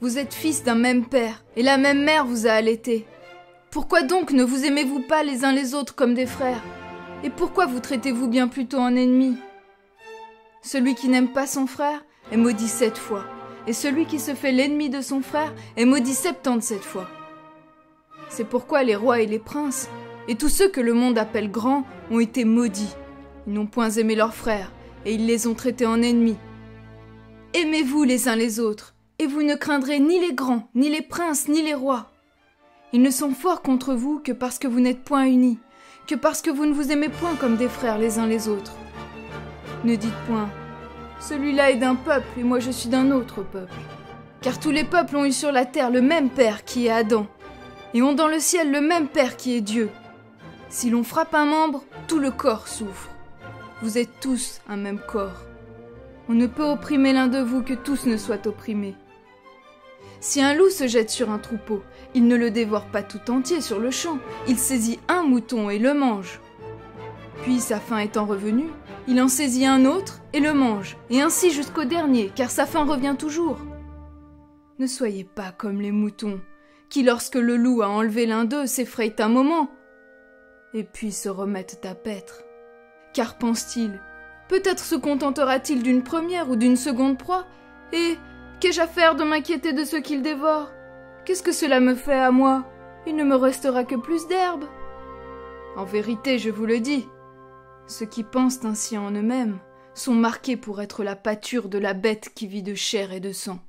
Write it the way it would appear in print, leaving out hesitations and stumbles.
Vous êtes fils d'un même père, et la même mère vous a allaité. Pourquoi donc ne vous aimez-vous pas les uns les autres comme des frères? Et pourquoi vous traitez-vous bien plutôt en ennemis? Celui qui n'aime pas son frère est maudit 7 fois, et celui qui se fait l'ennemi de son frère est maudit 77 fois. C'est pourquoi les rois et les princes, et tous ceux que le monde appelle grands, ont été maudits. Ils n'ont point aimé leurs frères, et ils les ont traités en ennemis. Aimez-vous les uns les autres, et vous ne craindrez ni les grands, ni les princes, ni les rois. Ils ne sont forts contre vous que parce que vous n'êtes point unis, que parce que vous ne vous aimez point comme des frères les uns les autres. Ne dites point « Celui-là est d'un peuple et moi je suis d'un autre peuple ». Car tous les peuples ont eu sur la terre le même Père qui est Adam, et ont dans le ciel le même Père qui est Dieu. Si l'on frappe un membre, tout le corps souffre. Vous êtes tous un même corps. On ne peut opprimer l'un de vous que tous ne soient opprimés. Si un loup se jette sur un troupeau, il ne le dévore pas tout entier sur le champ, il saisit un mouton et le mange. Puis, sa faim étant revenue, il en saisit un autre et le mange, et ainsi jusqu'au dernier, car sa faim revient toujours. Ne soyez pas comme les moutons, qui lorsque le loup a enlevé l'un d'eux s'effrayent un moment, et puis se remettent à paître. Car pense-t-il, peut-être se contentera-t-il d'une première ou d'une seconde proie, et qu'ai-je à faire de m'inquiéter de ce qu'il dévore? Qu'est-ce que cela me fait à moi? Il ne me restera que plus d'herbe. En vérité, je vous le dis, ceux qui pensent ainsi en eux-mêmes sont marqués pour être la pâture de la bête qui vit de chair et de sang.